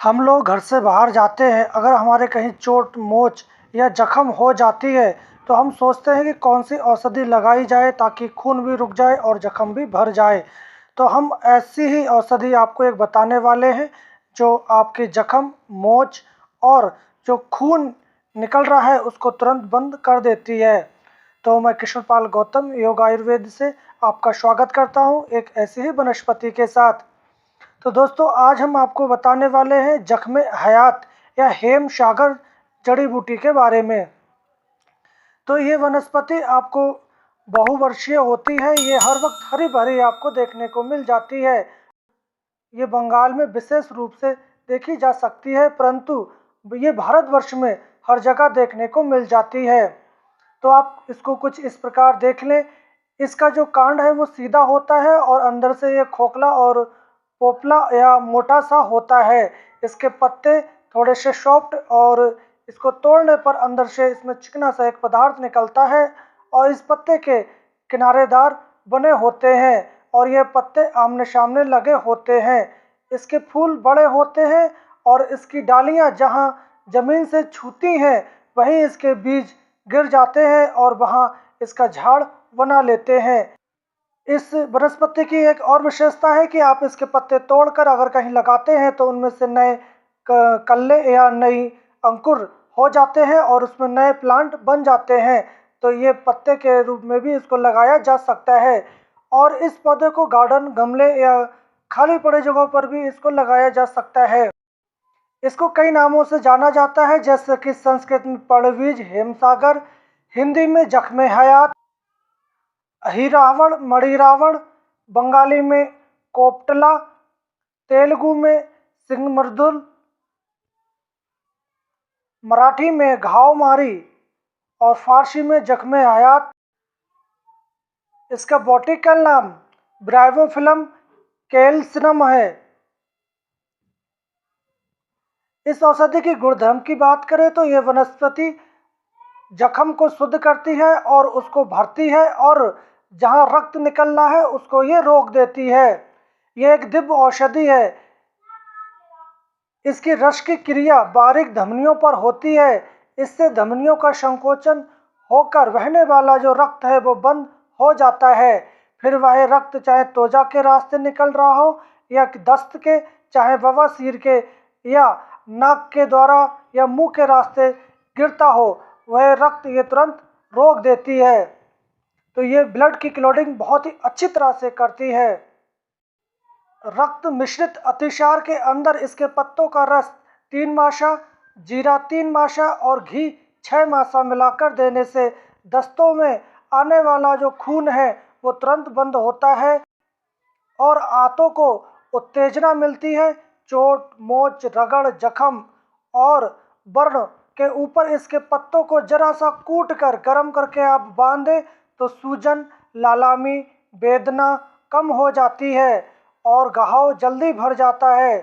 हम लोग घर से बाहर जाते हैं, अगर हमारे कहीं चोट मोच या जख्म हो जाती है तो हम सोचते हैं कि कौन सी औषधि लगाई जाए ताकि खून भी रुक जाए और जख्म भी भर जाए। तो हम ऐसी ही औषधि आपको एक बताने वाले हैं जो आपके जख्म, मोच और जो खून निकल रहा है उसको तुरंत बंद कर देती है। तो मैं कृष्णपाल गौतम योग आयुर्वेद से आपका स्वागत करता हूं एक ऐसी ही वनस्पति के साथ। तो दोस्तों, आज हम आपको बताने वाले हैं जख्मे हयात या हेम सागर जड़ी बूटी के बारे में। तो ये वनस्पति आपको बहुवर्षीय होती है। ये हर वक्त हरी भरी आपको देखने को मिल जाती है। ये बंगाल में विशेष रूप से देखी जा सकती है, परंतु ये भारतवर्ष में हर जगह देखने को मिल जाती है। तो आप इसको कुछ इस प्रकार देख लें। इसका जो कांड है वो सीधा होता है और अंदर से ये खोखला और पोपला या मोटा सा होता है। इसके पत्ते थोड़े से सॉफ्ट और इसको तोड़ने पर अंदर से इसमें चिकना सा एक पदार्थ निकलता है और इस पत्ते के किनारेदार बने होते हैं और ये पत्ते आमने सामने लगे होते हैं। इसके फूल बड़े होते हैं और इसकी डालियां जहां जमीन से छूती हैं वहीं इसके बीज गिर जाते हैं और वहां इसका झाड़ बना लेते हैं। इस वनस्पति की एक और विशेषता है कि आप इसके पत्ते तोड़कर अगर कहीं लगाते हैं तो उनमें से नए कल्ले या नई अंकुर हो जाते हैं और उसमें नए प्लांट बन जाते हैं। तो ये पत्ते के रूप में भी इसको लगाया जा सकता है और इस पौधे को गार्डन, गमले या खाली पड़े जगहों पर भी इसको लगाया जा सकता है। इसको कई नामों से जाना जाता है, जैसे कि संस्कृत में पर्णवीज, हेमसागर, हिंदी में जख्मे हयात, अहिरावण, मणिरावण, बंगाली में कोप्टला, तेलुगु में सिंगमर्दुल, मराठी में घावमारी और फारसी में जख्मे हयात। इसका बॉटिकल नाम ब्रायोफिलम कैल्सिनम है। इस औषधि की गुणधर्म की बात करें तो यह वनस्पति जख्म को शुद्ध करती है और उसको भरती है और जहां रक्त निकलना है उसको ये रोक देती है। यह एक दिव्य औषधि है। इसकी रस की क्रिया बारीक धमनियों पर होती है। इससे धमनियों का संकोचन होकर बहने वाला जो रक्त है वो बंद हो जाता है। फिर वह रक्त चाहे त्वचा के रास्ते निकल रहा हो या दस्त के, चाहे बवासीर के या नाक के द्वारा या मुंह के रास्ते गिरता हो, वह रक्त ये तुरंत रोक देती है। तो ये ब्लड की क्लॉटिंग बहुत ही अच्छी तरह से करती है। रक्त मिश्रित अतिसार के अंदर इसके पत्तों का रस 3 मासा, जीरा 3 मासा और घी 6 मासा मिलाकर देने से दस्तों में आने वाला जो खून है वो तुरंत बंद होता है और आंतों को उत्तेजना मिलती है। चोट, मोच, रगड़, जख्म और बर्न के ऊपर इसके पत्तों को जरा सा कूट कर गर्म करके आप बांधे तो सूजन, लालामी, वेदना कम हो जाती है और घाव जल्दी भर जाता है।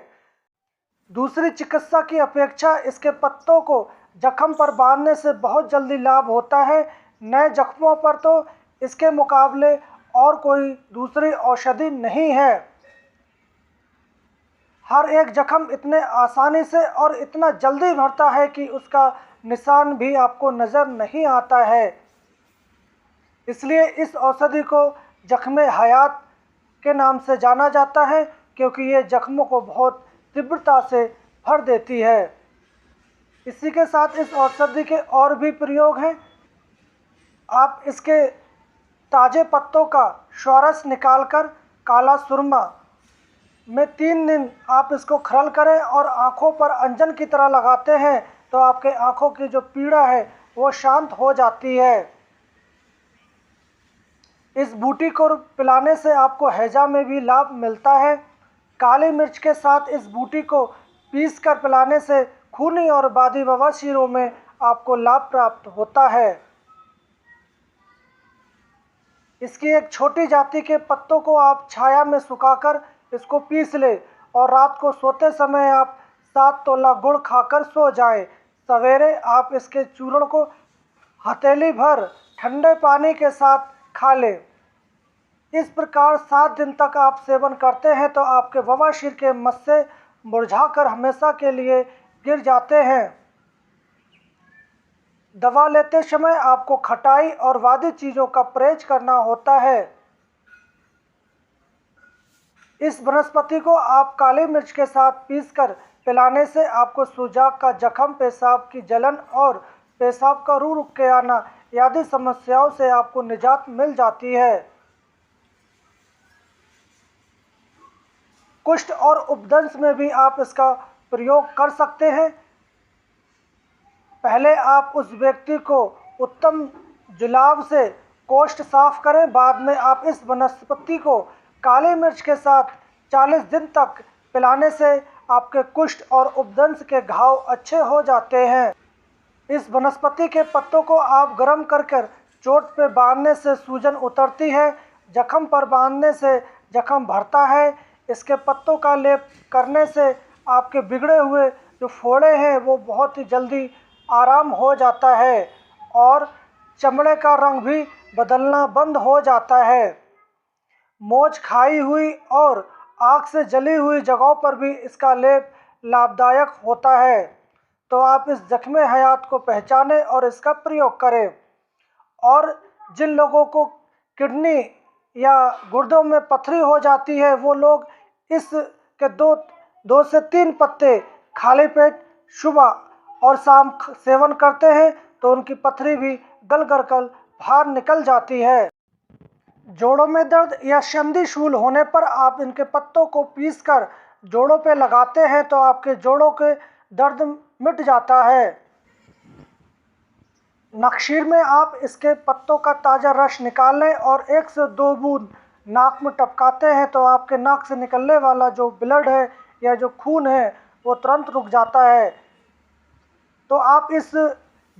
दूसरी चिकित्सा की अपेक्षा इसके पत्तों को जख्म पर बांधने से बहुत जल्दी लाभ होता है। नए जख्मों पर तो इसके मुकाबले और कोई दूसरी औषधि नहीं है। हर एक जख्म इतने आसानी से और इतना जल्दी भरता है कि उसका निशान भी आपको नज़र नहीं आता है। इसलिए इस औषधि को जख्मे हयात के नाम से जाना जाता है, क्योंकि ये जख्मों को बहुत तीव्रता से भर देती है। इसी के साथ इस औषधि के और भी प्रयोग हैं। आप इसके ताज़े पत्तों का स्वारस निकालकर काला सुरमा में 3 दिन आप इसको खरल करें और आँखों पर अंजन की तरह लगाते हैं तो आपके आँखों की जो पीड़ा है वो शांत हो जाती है। इस बूटी को पिलाने से आपको हैजा में भी लाभ मिलता है। काली मिर्च के साथ इस बूटी को पीस कर पिलाने से खूनी और बादी बवासीरों में आपको लाभ प्राप्त होता है। इसकी एक छोटी जाति के पत्तों को आप छाया में सुखाकर इसको पीस ले और रात को सोते समय आप 7 तोला गुड़ खाकर सो जाएं। सवेरे आप इसके चूर्ण को हथेली भर ठंडे पानी के साथ खा लें। इस प्रकार 7 दिन तक आप सेवन करते हैं तो आपके बवासीर के मस्से मुरझाकर हमेशा के लिए गिर जाते हैं। दवा लेते समय आपको खटाई और वादी चीज़ों का परहेज करना होता है। इस वनस्पति को आप काली मिर्च के साथ पीसकर पिलाने से आपको सूजन का जख्म, पेशाब की जलन और पेशाब का रुक के आना आदि समस्याओं से आपको निजात मिल जाती है। कुष्ठ और उपदंश में भी आप इसका प्रयोग कर सकते हैं। पहले आप उस व्यक्ति को उत्तम जुलाब से कोष्ठ साफ करें। बाद में आप इस वनस्पति को काली मिर्च के साथ 40 दिन तक पिलाने से आपके कुष्ठ और उपदंश के घाव अच्छे हो जाते हैं। इस वनस्पति के पत्तों को आप गर्म कर चोट पे बांधने से सूजन उतरती है। जख्म पर बांधने से जख्म भरता है। इसके पत्तों का लेप करने से आपके बिगड़े हुए जो फोड़े हैं वो बहुत ही जल्दी आराम हो जाता है और चमड़े का रंग भी बदलना बंद हो जाता है। मोच खाई हुई और आग से जली हुई जगहों पर भी इसका लेप लाभदायक होता है। तो आप इस जख्मे हयात को पहचानें और इसका प्रयोग करें। और जिन लोगों को किडनी या गुर्दों में पथरी हो जाती है वो लोग इसके दो से 3 पत्ते खाली पेट सुबह और शाम सेवन करते हैं तो उनकी पथरी भी गल बाहर निकल जाती है। जोड़ों में दर्द या संधि शूल होने पर आप इनके पत्तों को पीसकर जोड़ों पे लगाते हैं तो आपके जोड़ों के दर्द मिट जाता है। नक्शीर में आप इसके पत्तों का ताज़ा रस निकाल लें और 1 से 2 बूंद नाक में टपकाते हैं तो आपके नाक से निकलने वाला जो ब्लड है या जो खून है वो तुरंत रुक जाता है। तो आप इस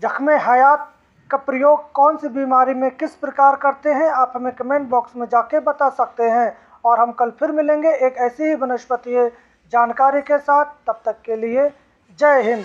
जख्मे हयात का प्रयोग कौन सी बीमारी में किस प्रकार करते हैं आप हमें कमेंट बॉक्स में जाके बता सकते हैं। और हम कल फिर मिलेंगे एक ऐसी ही वनस्पतीय जानकारी के साथ। तब तक के लिए जय हिंद।